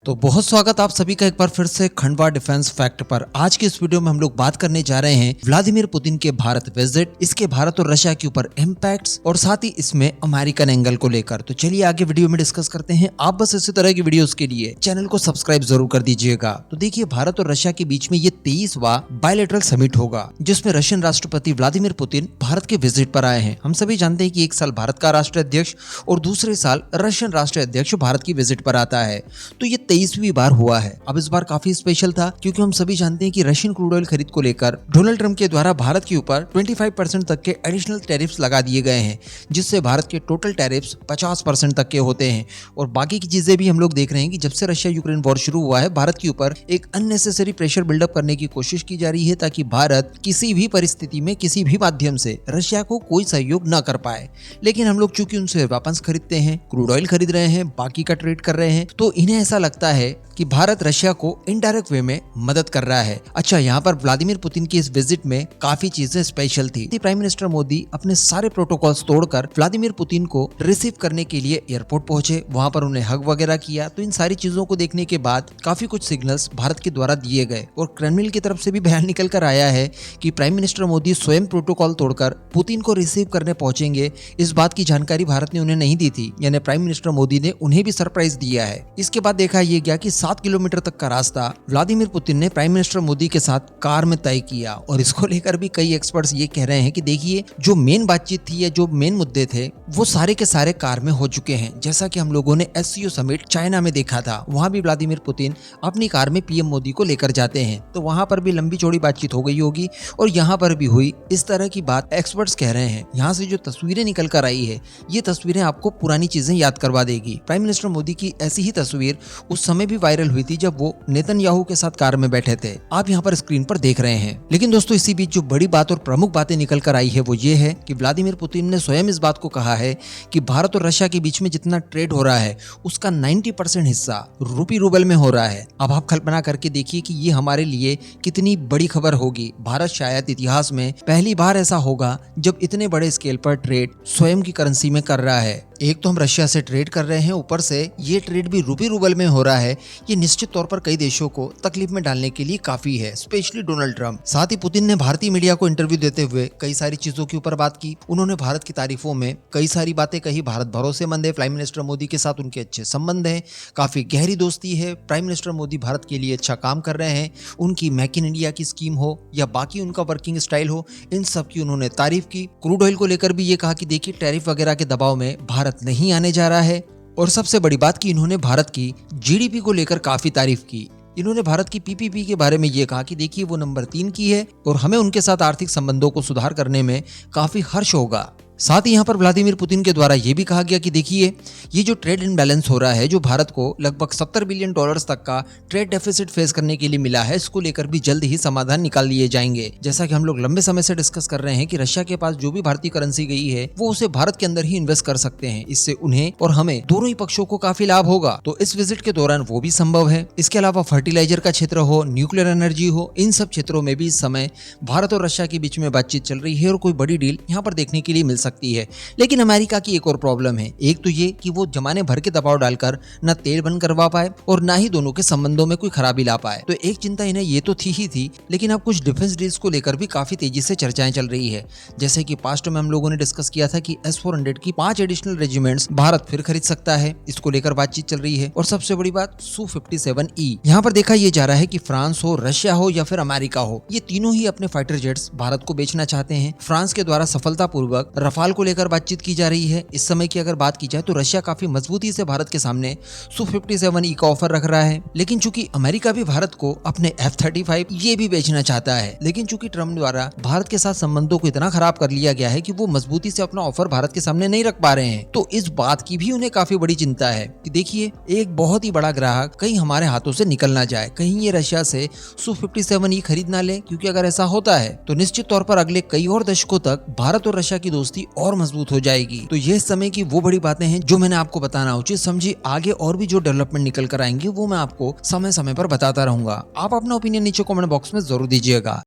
तो बहुत स्वागत आप सभी का एक बार फिर से खंडवा डिफेंस फैक्ट पर। आज के इस वीडियो में हम लोग बात करने जा रहे हैं व्लादिमीर पुतिन के भारत विजिट, इसके भारत और रशिया के ऊपर इम्पैक्ट्स और साथ ही इसमें अमेरिकन एंगल को लेकर। तो चलिए आगे वीडियो में डिस्कस करते हैं। आप बस इसी तरह की वीडियोस के लिए चैनल को सब्सक्राइब जरूर कर दीजिएगा। तो देखिए, भारत और रशिया के बीच में ये 23वां बायलैटरल समिट होगा, जिसमें रशियन राष्ट्रपति व्लादिमीर पुतिन भारत के विजिट पर आए हैं। हम सभी जानते हैं कि एक साल भारत का राष्ट्राध्यक्ष और दूसरे साल रशियन राष्ट्राध्यक्ष भारत की विजिट पर आता है। तो ये 23वीं बार हुआ है। अब इस बार काफी स्पेशल था, क्योंकि हम सभी जानते हैं कि रशियन क्रूड ऑयल खरीद को लेकर डोनाल्ड ट्रंप के द्वारा भारत के ऊपर 25% तक के एडिशनल टैरिफ्स लगा दिए गए हैं, जिससे भारत के टोटल टैरिफ्स 50% तक के होते हैं। और बाकी की चीजें भी हम लोग देख रहे हैं कि जब से रशिया यूक्रेन वॉर शुरू हुआ है, भारत के ऊपर एक अननेसेसरी प्रेशर बिल्डअप करने की कोशिश की जा रही है, ताकि भारत किसी भी परिस्थिति में किसी भी माध्यम से रशिया को कोई सहयोग न कर पाए। लेकिन हम लोग चूंकि उनसे वेपन्स खरीदते हैं, क्रूड ऑयल खरीद रहे हैं, बाकी का ट्रेड कर रहे हैं, तो इन्हें ऐसा लगता है कि भारत रशिया को इनडायरेक्ट वे में मदद कर रहा है। अच्छा, यहाँ पर व्लादिमीर पुतिन की इस विजिट में काफी चीजें स्पेशल थी। प्राइम मिनिस्टर मोदी अपने सारे प्रोटोकॉल्स तोड़कर व्लादिमीर पुतिन को रिसीव करने के लिए एयरपोर्ट पहुंचे, वहां पर उन्हें हग वगैरह किया। तो इन सारी चीजों को देखने के बाद काफी कुछ सिग्नल्स भारत के द्वारा दिए गए और क्रेमलिन की तरफ से भी बयान निकल कर आया है कि प्राइम मिनिस्टर मोदी स्वयं प्रोटोकॉल तोड़कर पुतिन को रिसीव करने पहुंचेंगे। इस बात की जानकारी भारत ने उन्हें नहीं दी थी, यानी प्राइम मिनिस्टर मोदी ने उन्हें भी सरप्राइज दिया है। इसके बाद देखा यह गया कि 7 किलोमीटर तक का रास्ता व्लादिमीर पुतिन ने प्राइम मिनिस्टर मोदी के साथ कार में तय किया। और इसको लेकर भी कई एक्सपर्ट्स ये कह रहे हैं कि देखिए, जो मेन बातचीत थी या जो मेन मुद्दे थे, वो सारे के सारे कार में हो चुके हैं। जैसा कि हम लोगों ने एससीओ समिट चाइना में देखा था, वहां भी व्लादिमीर पुतिन अपनी कार में पीएम मोदी को लेकर जाते हैं, तो वहां पर भी लंबी चौड़ी बातचीत हो गई होगी और यहाँ पर भी हुई। इस तरह की बात एक्सपर्ट्स कह रहे हैं। यहाँ से जो तस्वीरें निकल कर आई है, ये तस्वीरें आपको पुरानी चीजें याद करवा देगी। प्राइम मिनिस्टर मोदी की ऐसी ही तस्वीर उस समय भी वायरल हुई थी, जब वो नेतन्याहू के साथ कार में बैठे थे। आप यहाँ पर स्क्रीन पर देख रहे हैं। लेकिन दोस्तों, इसी बीच जो बड़ी बात और प्रमुख बातें निकल कर आई है, वो ये है कि व्लादिमीर पुतिन ने स्वयं इस बात को कहा है कि भारत और रशिया के बीच में जितना ट्रेड हो रहा है, उसका 90% हिस्सा रूपी रूबल में हो रहा है। अब आप कल्पना करके देखिए कि ये हमारे लिए कितनी बड़ी खबर होगी। भारत शायद इतिहास में पहली बार ऐसा होगा जब इतने बड़े स्केल पर ट्रेड स्वयं की करेंसी में कर रहा है। एक तो हम रशिया से ट्रेड कर रहे हैं, ऊपर से ये ट्रेड भी रूपी रूबल में हो रहा है। ये निश्चित तौर पर कई देशों को तकलीफ में डालने के लिए काफी है, स्पेशली डोनाल्ड ट्रंप। साथ ही पुतिन ने भारतीय मीडिया को इंटरव्यू देते हुए कई सारी चीजों के ऊपर बात की। उन्होंने भारत की तारीफों में कई सारी बातें कही। भारत भरोसेमंद है, प्राइम मिनिस्टर मोदी के साथ उनके अच्छे संबंध हैं, काफी गहरी दोस्ती है। प्राइम मिनिस्टर मोदी भारत के लिए अच्छा काम कर रहे हैं। उनकी मेक इन इंडिया की स्कीम हो या बाकी उनका वर्किंग स्टाइल हो, इन सब की उन्होंने तारीफ की। क्रूड ऑयल को लेकर भी ये कहा कि देखिए, टैरिफ वगैरह के दबाव में भारत नहीं आने जा रहा है। और सबसे बड़ी बात कि इन्होंने भारत की जीडीपी को लेकर काफी तारीफ की। इन्होंने भारत की पीपीपी के बारे में ये कहा कि देखिए, वो नंबर 3 की है और हमें उनके साथ आर्थिक संबंधों को सुधार करने में काफी हर्ष होगा। साथ ही यहाँ पर व्लादिमीर पुतिन के द्वारा ये भी कहा गया कि देखिए, ये जो ट्रेड इम्बैलेंस हो रहा है, जो भारत को लगभग $70 बिलियन तक का ट्रेड डेफिसिट फेस करने के लिए मिला है, इसको लेकर भी जल्द ही समाधान निकाल लिए जाएंगे। जैसा कि हम लोग लंबे समय से डिस्कस कर रहे हैं कि रशिया के पास जो भी भारतीय करेंसी गई है, वो उसे भारत के अंदर ही इन्वेस्ट कर सकते हैं। इससे उन्हें और हमें दोनों ही पक्षों को काफी लाभ होगा। तो इस विजिट के दौरान वो भी संभव है। इसके अलावा फर्टिलाइजर का क्षेत्र हो, न्यूक्लियर एनर्जी हो, इन सब क्षेत्रों में भी इस समय भारत और रशिया के बीच में बातचीत चल रही है और कोई बड़ी डील यहाँ पर देखने के लिए मिल सकती है। लेकिन अमेरिका की एक और प्रॉब्लम है। एक तो ये कि वो जमाने भर के दबाव डालकर न तेल बंद करवा पाए और ना ही दोनों के संबंधों में कोई खराबी ला पाए। तो एक चिंता इन्हें ये तो थी ही थी, लेकिन अब कुछ डिफेंस डील्स को लेकर भी काफी तेजी से चर्चाएं चल रही है। जैसे कि पास्ट में हम लोगों ने डिस्कस किया था कि S-400 की 5 एडिशनल रेजिमेंट्स भारत फिर खरीद सकता है। इसको लेकर बातचीत चल रही है। और सबसे बड़ी बात Su-57E, यहाँ पर देखा यह जा रहा है कि फ्रांस हो, रशिया हो या फिर अमेरिका हो, ये तीनों ही अपने फाइटर जेट्स भारत को बेचना चाहते हैं। फ्रांस के द्वारा सफलतापूर्वक रफाल को लेकर बातचीत की जा रही है। इस समय की अगर बात की जाए तो रशिया काफी मजबूती से भारत के सामने Su-57E का ऑफर रख रहा है। लेकिन चूंकि अमेरिका भी भारत को अपने F-35 ये भी बेचना चाहता है, लेकिन चूंकि ट्रम्प द्वारा भारत के साथ संबंधों को इतना खराब कर लिया गया है कि वो मजबूती से अपना ऑफर भारत के सामने नहीं रख पा रहे हैं, तो इस बात की भी उन्हें काफी बड़ी चिंता है कि देखिए, एक बहुत ही बड़ा ग्राहक कहीं हमारे हाथों से निकल ना जाए, कहीं ये रशिया से Su-57E खरीद ना ले। क्योंकि अगर ऐसा होता है तो निश्चित तौर पर अगले कई और दशकों तक भारत और रशिया की दोस्ती और मजबूत हो जाएगी। तो ये समय की वो बड़ी बातें हैं जो मैंने आपको बताना उचित समझी। आगे और भी जो डेवलपमेंट निकल कर आएंगे, वो मैं आपको समय समय पर बताता रहूंगा। आप अपना ओपिनियन नीचे कमेंट बॉक्स में जरूर दीजिएगा।